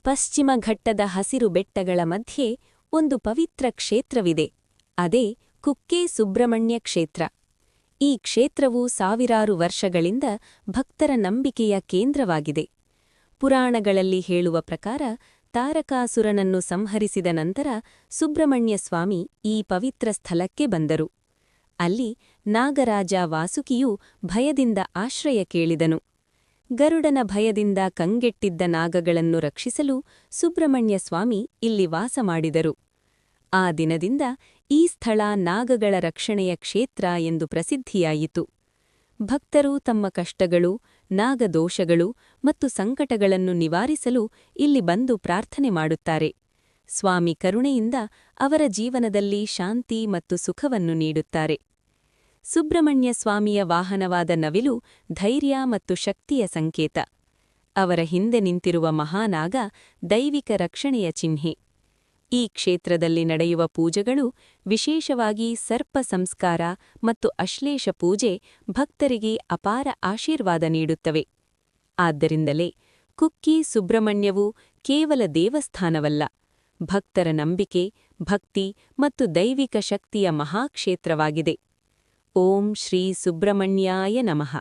ಪಶ್ಚಿಮ ಘಟ್ಟದ ಹಸಿರು ಬೆಟ್ಟಗಳ ಮಧ್ಯೆ ಒಂದು ಪವಿತ್ರ ಕ್ಷೇತ್ರವಿದೆ. ಅದೇ ಕುಕ್ಕೆ ಸುಬ್ರಹ್ಮಣ್ಯ ಕ್ಷೇತ್ರ. ಈ ಕ್ಷೇತ್ರವು ಸಾವಿರಾರು ವರ್ಷಗಳಿಂದ ಭಕ್ತರ ನಂಬಿಕೆಯ ಕೇಂದ್ರವಾಗಿದೆ. ಪುರಾಣಗಳಲ್ಲಿ ಹೇಳುವ ಪ್ರಕಾರ ತಾರಕಾಸುರನನ್ನು ಸಂಹರಿಸಿದ ನಂತರ ಸುಬ್ರಹ್ಮಣ್ಯ ಸ್ವಾಮಿ ಈ ಪವಿತ್ರ ಸ್ಥಳಕ್ಕೆ ಬಂದರು. ಅಲ್ಲಿ ನಾಗರಾಜ ವಾಸುಕಿಯು ಭಯದಿಂದ ಆಶ್ರಯ ಕೇಳಿದನು. ಗರುಡನ ಭಯದಿಂದ ಕಂಗೆಟ್ಟಿದ್ದ ನಾಗಗಳನ್ನು ರಕ್ಷಿಸಲು ಸುಬ್ರಹ್ಮಣ್ಯ ಸ್ವಾಮಿ ಇಲ್ಲಿ ವಾಸ ಮಾಡಿದರು. ಆ ದಿನದಿಂದ ಈ ಸ್ಥಳ ನಾಗಗಳ ರಕ್ಷಣೆಯ ಕ್ಷೇತ್ರ ಎಂದು ಪ್ರಸಿದ್ಧಿಯಾಯಿತು. ಭಕ್ತರು ತಮ್ಮ ಕಷ್ಟಗಳು, ನಾಗದೋಷಗಳು ಮತ್ತು ಸಂಕಟಗಳನ್ನು ನಿವಾರಿಸಲು ಇಲ್ಲಿ ಬಂದು ಪ್ರಾರ್ಥನೆ ಮಾಡುತ್ತಾರೆ. ಸ್ವಾಮಿ ಕರುಣೆಯಿಂದ ಅವರ ಜೀವನದಲ್ಲಿ ಶಾಂತಿ ಮತ್ತು ಸುಖವನ್ನು ನೀಡುತ್ತಾರೆ. ಸುಬ್ರಹ್ಮಣ್ಯ ಸ್ವಾಮಿಯ ವಾಹನವಾದ ನವಿಲು ಧೈರ್ಯ ಮತ್ತು ಶಕ್ತಿಯ ಸಂಕೇತ. ಅವರ ಹಿಂದೆ ನಿಂತಿರುವ ಮಹಾನಾಗ ದೈವಿಕ ರಕ್ಷಣೆಯ ಚಿಹ್ನೆ. ಈ ಕ್ಷೇತ್ರದಲ್ಲಿ ನಡೆಯುವ ಪೂಜೆಗಳು, ವಿಶೇಷವಾಗಿ ಸರ್ಪ ಸಂಸ್ಕಾರ ಮತ್ತು ಅಶ್ಲೇಷ ಪೂಜೆ, ಭಕ್ತರಿಗೆ ಅಪಾರ ಆಶೀರ್ವಾದ ನೀಡುತ್ತವೆ. ಆದ್ದರಿಂದಲೇ ಕುಕ್ಕೆ ಸುಬ್ರಹ್ಮಣ್ಯವು ಕೇವಲ ದೇವಸ್ಥಾನವಲ್ಲ, ಭಕ್ತರ ನಂಬಿಕೆ, ಭಕ್ತಿ ಮತ್ತು ದೈವಿಕ ಶಕ್ತಿಯ ಮಹಾಕ್ಷೇತ್ರವಾಗಿದೆ. ಓಂ ಶ್ರೀ ಸುಬ್ರಹ್ಮಣ್ಯಾಯ ನಮಃ.